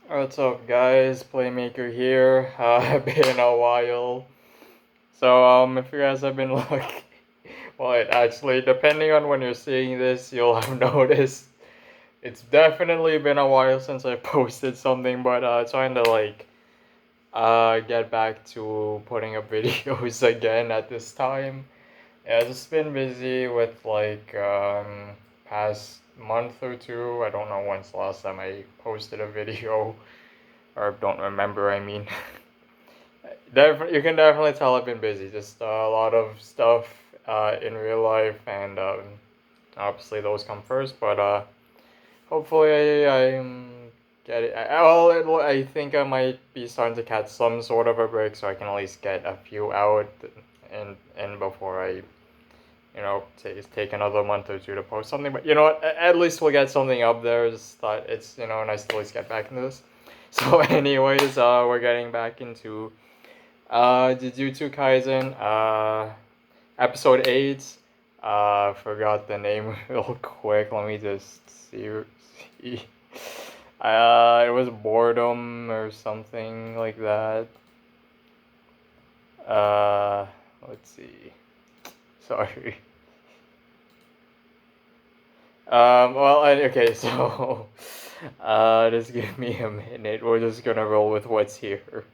What's up, guys? Playmaker here. Been a while. So, if you guys have been looking, well, actually, depending on when you're seeing this, you'll have noticed it's definitely been a while since I posted something, but trying to get back to putting up videos again at this time. Yeah, I've just been busy with past month or two. I don't know when's the last time I posted a video, or don't remember. I mean. You can definitely tell I've been busy. Just a lot of stuff in real life, and obviously those come first. But hopefully I'm getting. I think I might be starting to catch some sort of a break, so I can at least get a few out, and before I take another month or two to post something. But you know what? At least we'll get something up there. Just thought it's nice to at least get back into this. So, anyways, we're getting back into Jujutsu Kaisen, episode 8. Forgot the name real quick. Let me just see. It was Boredom or something like that. Uh, let's see. Sorry. Okay, so, just give me a minute. We're just gonna roll with what's here.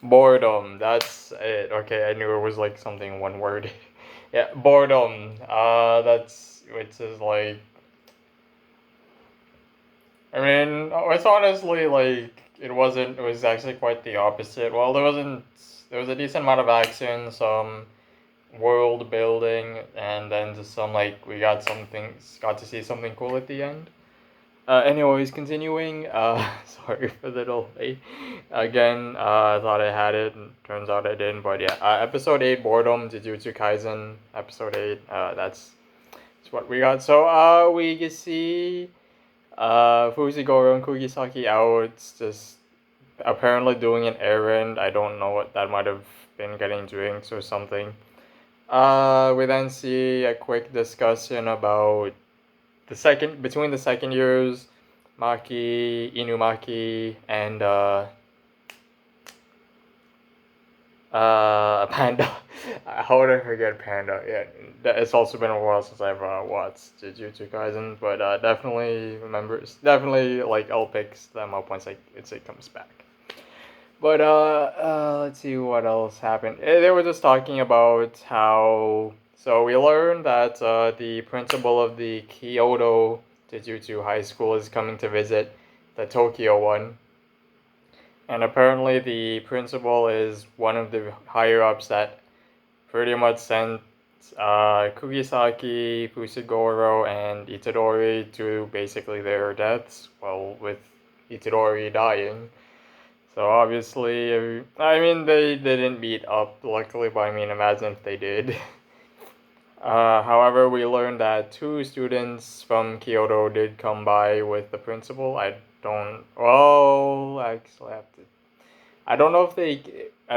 Boredom, that's it. Okay, I knew it was like something one word. Yeah, boredom. That's which is like. I mean, it's honestly like it wasn't. It was actually quite the opposite. Well, there wasn't. There was a decent amount of action, some world building, and then just some like we got some things. Got to see something cool at the end. Anyways, continuing. Sorry for the delay. Again, I thought I had it, and turns out I didn't. But yeah, episode 8, Boredom, Jujutsu Kaisen, episode 8. That's what we got. So, we can see Fujigoro and Kugisaki out, just apparently doing an errand. I don't know what that might have been, getting drinks or something. We then see a quick discussion about between the second years, Maki, Inumaki, and Panda. How would I forget Panda? Yeah, it's also been a while since I've watched Jujutsu Kaisen, but definitely remember, definitely like I'll pick them up once it comes back. But let's see what else happened. They were just talking about how. So we learned that the principal of the Kyoto Jujutsu High School is coming to visit the Tokyo one, and apparently the principal is one of the higher ups that pretty much sent Kugisaki, Fushiguro, and Itadori to basically their deaths. Well, with Itadori dying. So obviously, I mean, they didn't meet up, luckily, but I mean, imagine if they did. However, we learned that two students from Kyoto did come by with the principal. Well, actually, I don't know if I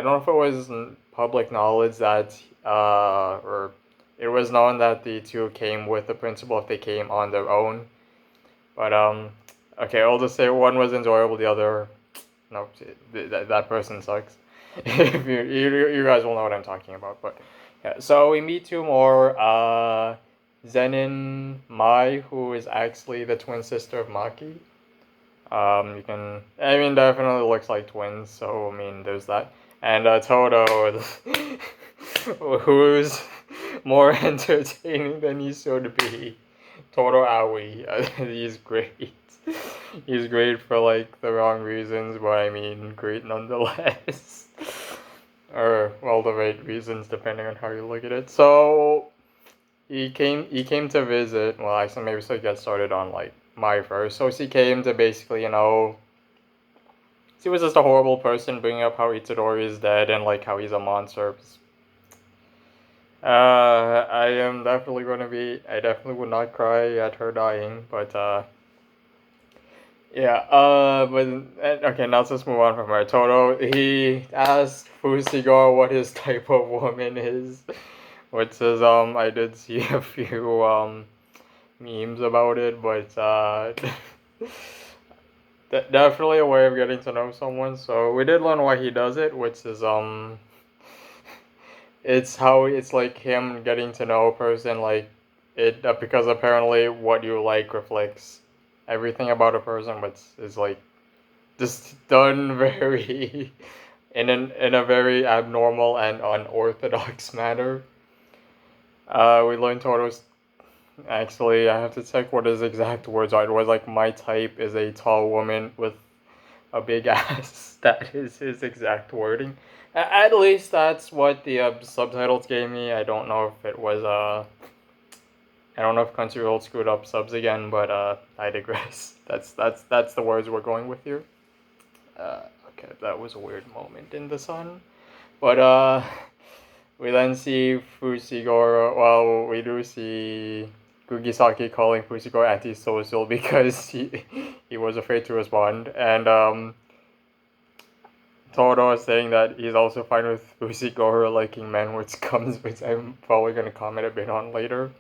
don't know if it was public knowledge that, or it was known that the two came with the principal if they came on their own. But, okay, I'll just say one was enjoyable, the other, no, that person sucks. If you guys will know what I'm talking about, but yeah. So we meet two more. Zenin Mai, who is actually the twin sister of Maki. You can, I mean, definitely looks like twins. So I mean, there's that. And Toto, who's more entertaining than he should be. Toto Aoi, he's great. He's great for like the wrong reasons, but I mean, great nonetheless. Or well, the right reasons depending on how you look at it. So he came to visit. Well, actually, maybe so get started on like my first. So he came to basically, he was just a horrible person, bringing up how Itadori is dead and like how he's a monster. I am definitely going to be. I definitely would not cry at her dying, but yeah. Okay. Now let's just move on from her. Toto. He asked Fusigo what his type of woman is, which is I did see a few memes about it, but Definitely a way of getting to know someone. So we did learn why he does it, which is it's how it's like him getting to know a person, like it because apparently what you like reflects everything about a person, but it's like just done very in a very abnormal and unorthodox manner. We learned Toro's. Actually, I have to check what his exact words are. It was like, my type is a tall woman with a big ass. That is his exact wording. At least that's what the subtitles gave me. I don't know if it was I don't know if Crunchyroll screwed up subs again, but I digress. That's the words we're going with here. Okay, that was a weird moment in the sun. But we then see Fushiguro. Well, we do see Kugisaki calling Fushiguro antisocial because he was afraid to respond, and Todo is saying that he's also fine with Fushiguro liking men, which I'm probably gonna comment a bit on later.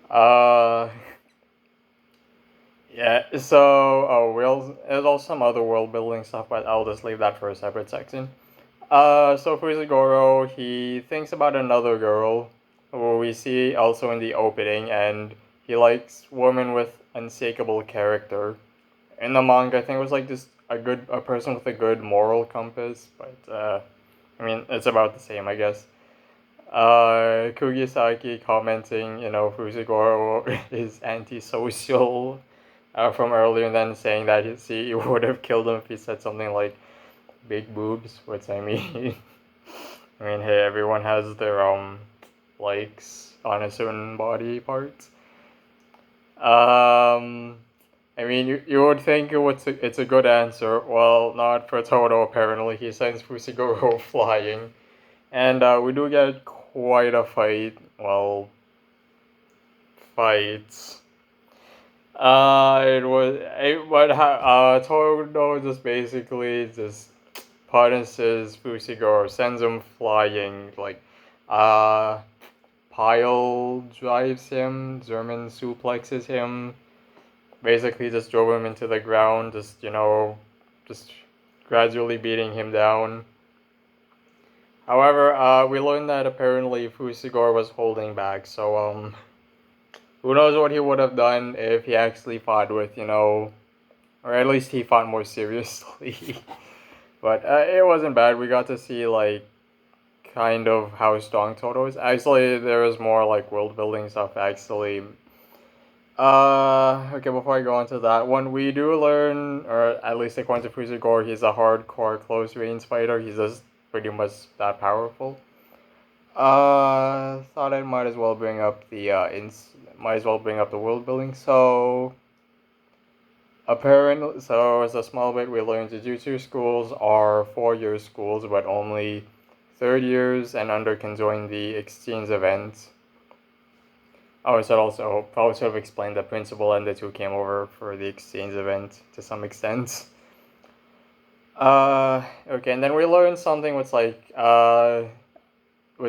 Uh, yeah. So, there's also some other world building stuff, but I'll just leave that for a separate section. So Fushiguro, he thinks about another girl who we see also in the opening, and he likes women with unshakable character. In the manga, I think it was like just a person with a good moral compass, but I mean it's about the same, I guess. Kugisaki commenting, Fushiguro is antisocial from earlier, and then saying that he would have killed him if he said something like big boobs, which I mean, I mean, hey, everyone has their likes on a certain body part. I mean, you would think it's a good answer. Well, not for Toto. Apparently, he sends Fushiguro flying, and we do get quite a fight. Well, fights. Toto just basically just punishes Fushiguro, sends him flying, like, uh, pile drives him, German suplexes him, basically just drove him into the ground, just gradually beating him down. However, we learned that apparently Fushiguro was holding back, so, who knows what he would have done if he actually fought with, or at least he fought more seriously. But it wasn't bad. We got to see, like, kind of how strong Toto is. Actually, there is more, like, world building stuff, actually. Okay, before I go into that one, we do learn, or at least according to Fushiguro, he's a hardcore close range fighter. He's just pretty much that powerful. Thought I might as well bring up the world building. So, apparently, so as a small bit, we learned Jujutsu schools are 4-year schools, but only third years and under can join the exchange event. Oh, I should also probably should have explained the principal and the two came over for the exchange event to some extent. Okay, and then we learned something which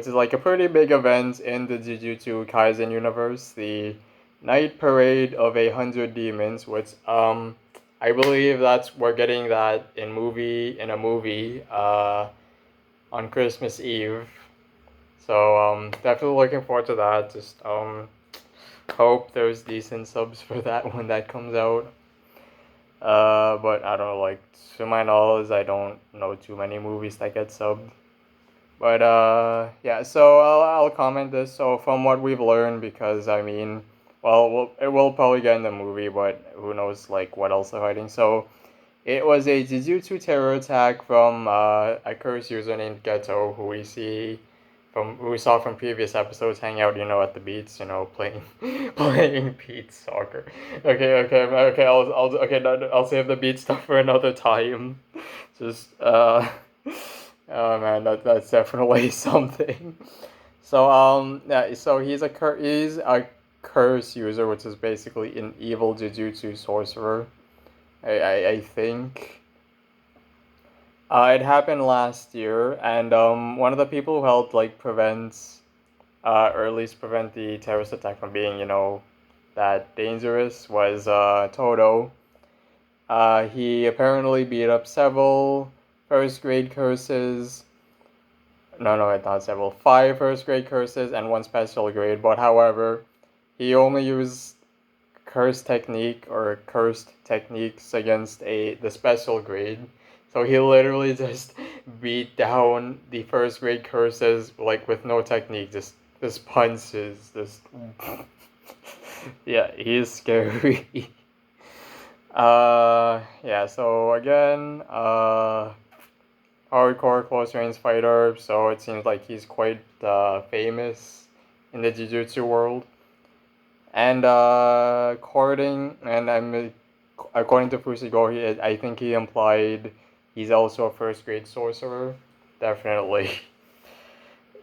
is like a pretty big event in the Jujutsu Kaisen universe, the Night Parade of 100 Demons, which I believe we're getting that in a movie on Christmas Eve. So definitely looking forward to that. Just hope there's decent subs for that when that comes out. But I don't know, like, to my knowledge, I don't know too many movies that get subbed. But yeah, so I'll comment this. So from what we've learned, because I mean, it will probably get in the movie, but who knows, like, what else they're hiding. So it was a Jujutsu terror attack from a curse user named Ghetto, who we saw from previous episodes, hang out, at the beach, playing playing beach soccer. Okay. I'll save the beach stuff for another time. Just oh man, that's definitely something. So yeah, so he's a curse user, which is basically an evil Jujutsu sorcerer. I think. It happened last year, and one of the people who helped like or at least prevent the terrorist attack from being, that dangerous was Toto. He apparently beat up several first grade curses. No, it's not several. Five first grade curses and one special grade. But however, he only used cursed techniques against the special grade. So he literally just beat down the first grade curses like with no technique, just punches, just yeah, he's scary. Yeah. So again, hardcore close range fighter. So it seems like he's quite famous in the Jujutsu world. And according to Fushiguro, I think he implied he's also a first grade sorcerer. Definitely.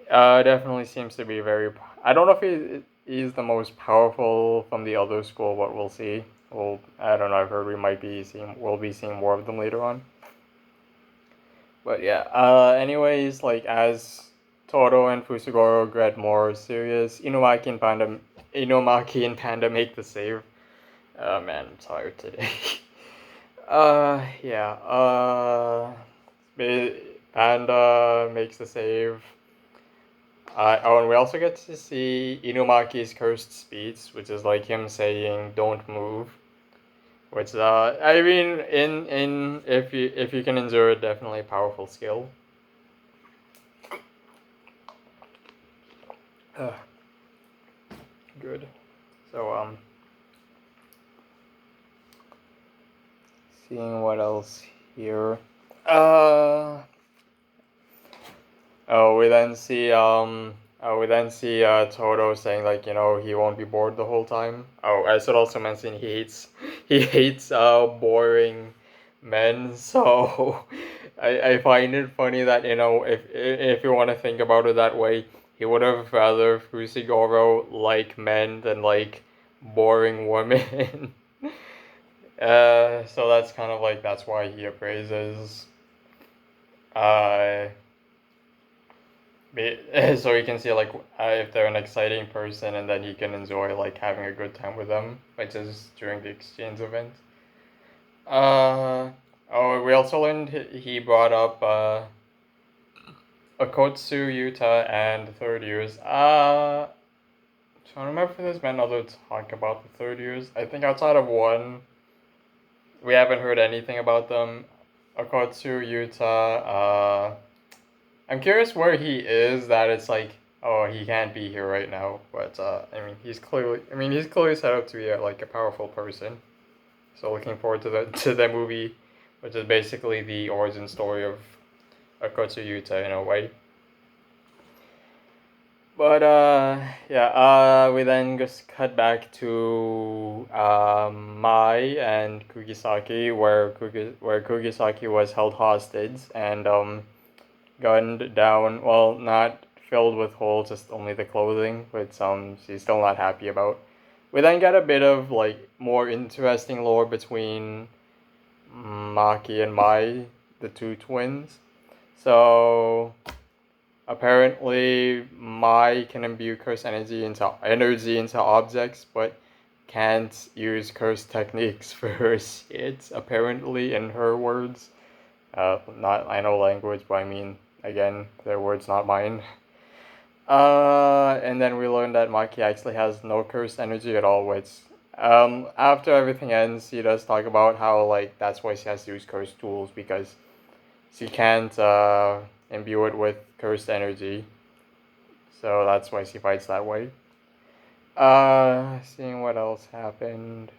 Definitely seems to be very. I don't know if he's the most powerful from the other school, but we'll see. Well, I don't know. I've heard we'll be seeing more of them later on. But yeah. Anyways, like as Toro and Fushiguro get more serious, Inumaki and Panda make the save. Oh man, I'm tired today. Yeah. Panda makes the save. Oh, and we also get to see Inumaki's cursed speech, which is like him saying "Don't move," which I mean, in if you can endure it, definitely a powerful skill. Uh, Good. So seeing what else here. Uh, Oh, we then see Toto saying like he won't be bored the whole time. Oh, I should also mention he hates boring men. So I find it funny that if you want to think about it that way, he would have rather Fushiguro like men than like boring women. So that's kind of like that's why he appraises. Uh, so you can see like if they're an exciting person, and then you can enjoy like having a good time with them, which is during the exchange event. Uh oh, we also learned he brought up Okotsu, Yuta, and the third years. Trying to remember if there's been other talk about the third years. I think outside of one, we haven't heard anything about them. Okotsu, Yuta. I'm curious where he is. That it's like, oh, he can't be here right now. But he's clearly set up to be like a powerful person. So looking forward to the movie, which is basically the origin story of Akotsu Yuta in a way. But yeah, we then just cut back to Mai and Kugisaki, where Kugisaki was held hostage and gunned down. Well, not filled with holes, just only the clothing, which she's still not happy about. We then get a bit of like more interesting lore between Maki and Mai, the two twins. So apparently Mai can imbue curse energy into objects, but can't use curse techniques for her shit, apparently in her words. Not I know language, but I mean again, their words, not mine. And then we learned that Maki actually has no cursed energy at all, which, after everything ends, he does talk about how, like, that's why she has to use cursed tools, because she can't, imbue it with cursed energy. So that's why she fights that way. Seeing what else happened.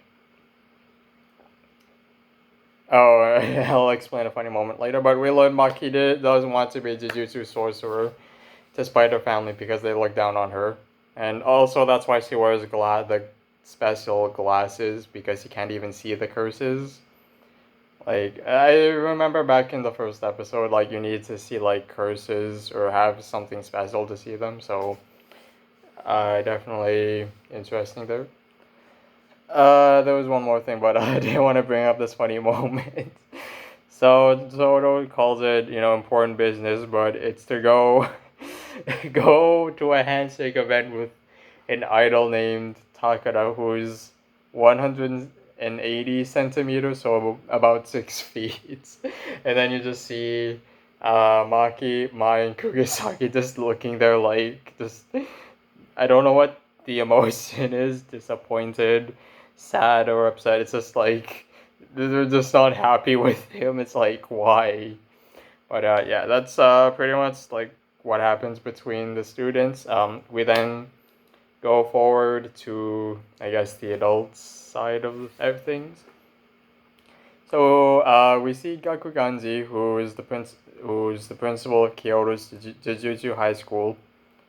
Oh, I'll explain a funny moment later, but we learned Maki doesn't want to be a Jujutsu sorcerer despite her family because they look down on her. And also that's why she wears the special glasses, because she can't even see the curses. Like, I remember back in the first episode, like, you need to see, like, curses or have something special to see them, so, definitely interesting there. There was one more thing, but I didn't want to bring up this funny moment. So Zoro calls it, important business, but it's to go go to a handshake event with an idol named Takada, who's 100. 180 centimeters, so about 6 feet. And then you just see Maki, Mai, and Kugisaki just looking there like just I don't know what the emotion is, disappointed, sad, or upset. It's just like they're just not happy with him. It's like why? But yeah, that's pretty much like what happens between the students. We then go forward to I guess the adult side of things. So we see Gakuganji, who's the principal of Kyoto's Jujutsu High School,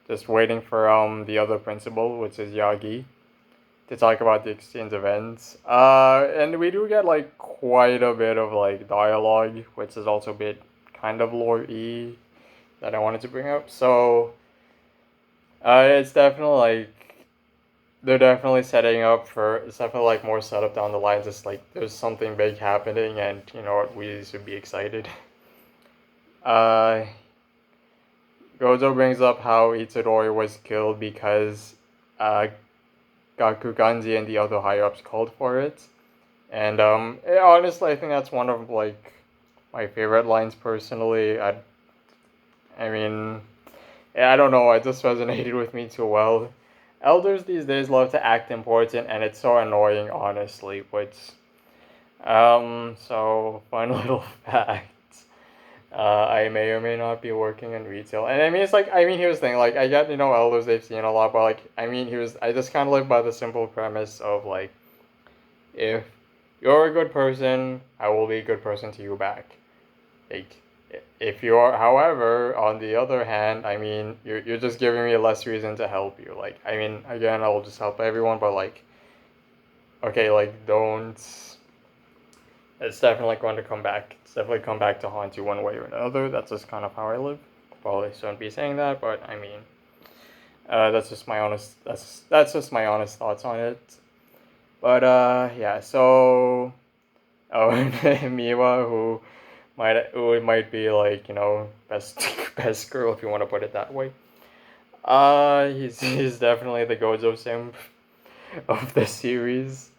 just waiting for the other principal, which is Yagi, to talk about the exchange events. And we do get like quite a bit of like dialogue, which is also a bit kind of lore-y that I wanted to bring up. So it's definitely like they're definitely setting up for it's definitely like more setup down the line. Just like there's something big happening, and you know what, we should be excited. Uh, Gojo brings up how Itadori was killed because uh, Gakuganji and the other higher ups called for it, and honestly, I think that's one of like my favorite lines personally. I mean, yeah, I don't know, it just resonated with me too well. Elders these days love to act important, and it's so annoying, honestly. Which, so fun little fact. I may or may not be working in retail, and I mean, it's like, I mean, here's the thing. Like, I get, elders they've seen a lot, but like, I mean, I just kind of live by the simple premise of like, if you're a good person, I will be a good person to you back. Like, if you're, however, on the other hand, I mean, you're just giving me less reason to help you. Like, I mean, again, I'll just help everyone, but like, okay, like, don't. It's definitely going to come back. It's definitely come back to haunt you one way or another. That's just kind of how I live. Probably shouldn't be saying that, but I mean, that's just my honest. That's just my honest thoughts on it. But yeah. So, oh, Miwa, who might be like best best girl if you want to put it that way. He's definitely the Gojo simp of the series,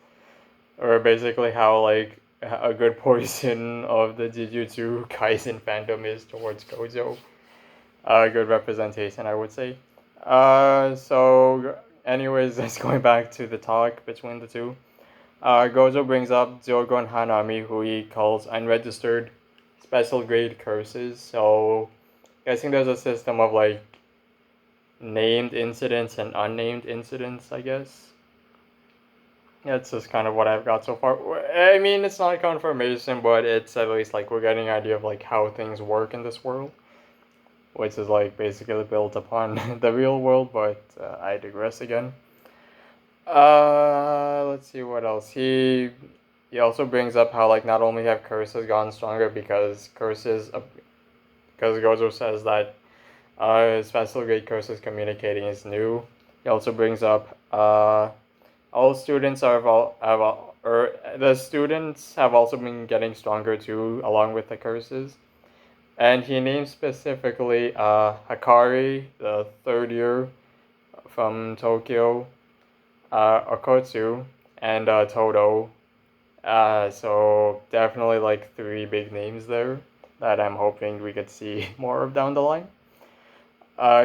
or basically how like a good portion of the Jujutsu Kaisen fandom is towards Gojo. A good representation, I would say. So anyways, just going back to the talk between the two. Gojo brings up Jogo and Hanami, who he calls unregistered special grade curses. So, guessing there's a system of like named incidents and unnamed incidents, I guess. That's just kind of what I've got so far. I mean, it's not a confirmation, but it's at least like we're getting an idea of like how things work in this world, which is like basically built upon the real world. But I digress again. Let's see what else. He also brings up how like not only have curses gotten stronger because Gojo says that special grade curses communicating is new. He also brings up all students or the students have also been getting stronger too, along with the curses. And he names specifically Hakari, the third year from Tokyo, Okotsu, and Todo. So definitely like three big names there that I'm hoping we could see more of down the line.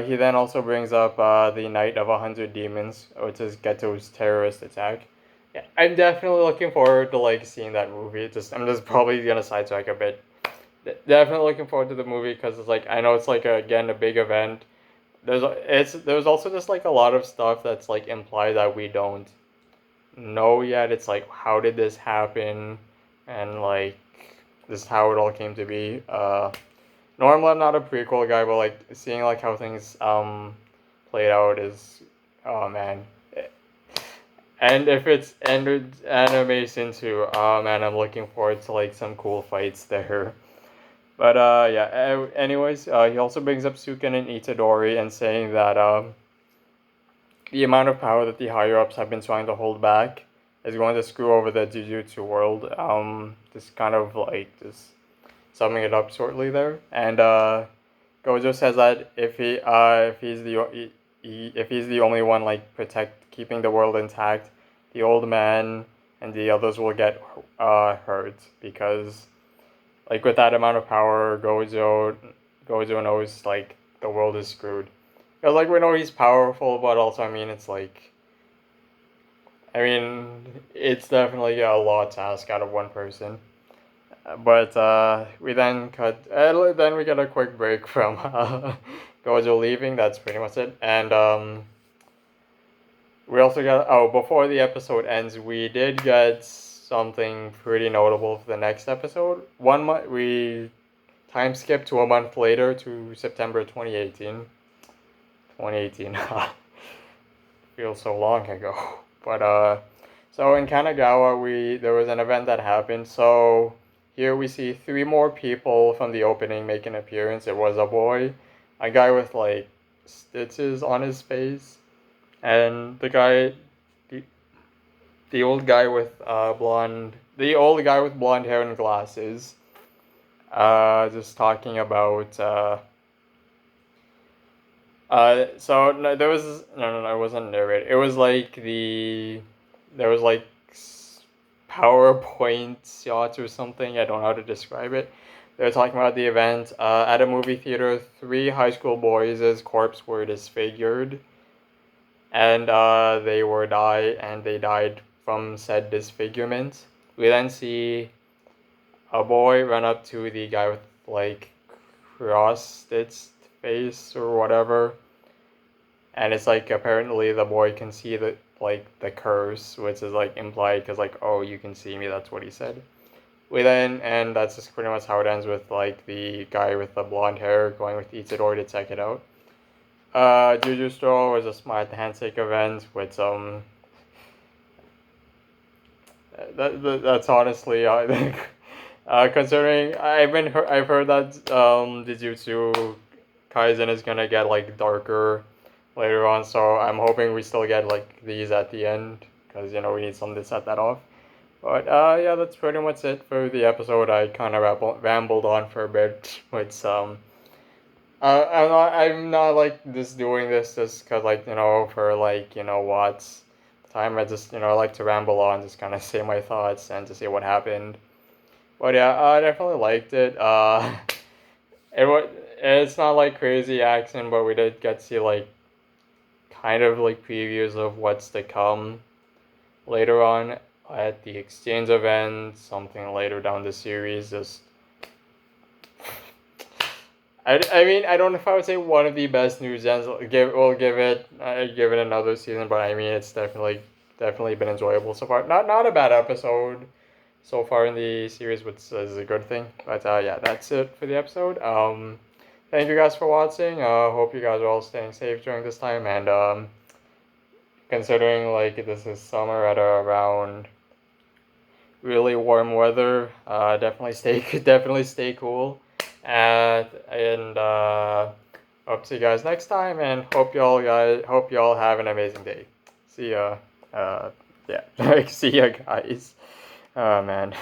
He then also brings up the Night of 100 Demons, which is Geto's terrorist attack. Yeah, I'm definitely looking forward to like seeing that movie. I'm just probably gonna sidetrack a bit. Definitely looking forward to the movie because it's like I know it's like again a big event. There's also just like a lot of stuff that's like implied that we don't know yet. It's like how did this happen, and like this is how it all came to be. Normally I'm not a prequel guy, but like seeing like how things played out is, oh man. And if it's animation too, oh man, I'm looking forward to like some cool fights there. But yeah. Anyways, he also brings up Suken and Itadori and saying that the amount of power that the higher ups have been trying to hold back is going to screw over the Jujutsu world. Just kind of like just summing it up shortly there. And Gojo says that if he's the only one like keeping the world intact, the old man and the others will get hurt because like with that amount of power, Gojo knows like the world is screwed. Because like we know he's powerful, but also I mean it's definitely a lot to ask out of one person. But we then then we get a quick break from Gojo leaving. That's pretty much it. And we also got before the episode ends, we did get something pretty notable for the next episode. 1 month we time skip to a month later to September 2018. 2018 feels so long ago. But so in Kanagawa there was an event that happened. So here we see 3 more people from the opening make an appearance. It was a boy, a guy with like stitches on his face, and the old guy with blonde hair and glasses. Just talking about so no, there was no, it wasn't narrated. It was like there was like PowerPoint shots or something. I don't know how to describe it. They were talking about the event. At a movie theater, 3 high school boys' corpses were disfigured, and they died from said disfigurement. We then see a boy run up to the guy with like cross-stitched face or whatever, and it's like apparently the boy can see the curse, which is like implied because like, oh, you can see me. That's what he said. And that's just pretty much how it ends, with like the guy with the blonde hair going with Itadori to check it out. Jujutsu was a smart handshake event with that's honestly I think considering I've heard that Jujutsu Kaisen is gonna get like darker later on, so I'm hoping we still get like these at the end because we need something to set that off. But yeah, that's pretty much it for the episode. I kind of rambled on for a bit with I'm not like just doing this just cause like for like what's time. I just like to ramble on, just kind of say my thoughts and to see what happened. But yeah, I definitely liked it. It's not like crazy action, but we did get to see like kind of like previews of what's to come later on at the exchange event, something later down the series. Just I mean, I don't know if I would say one of the best news ends. Give it another season, but I mean it's definitely been enjoyable so far. Not a bad episode so far in the series, which is a good thing. But yeah, that's it for the episode. Thank you guys for watching. Hope you guys are all staying safe during this time, and considering like this is summer at around really warm weather, definitely stay cool. And hope to see you guys next time, and hope y'all have an amazing day. See ya. Yeah, see ya, guys. Oh man.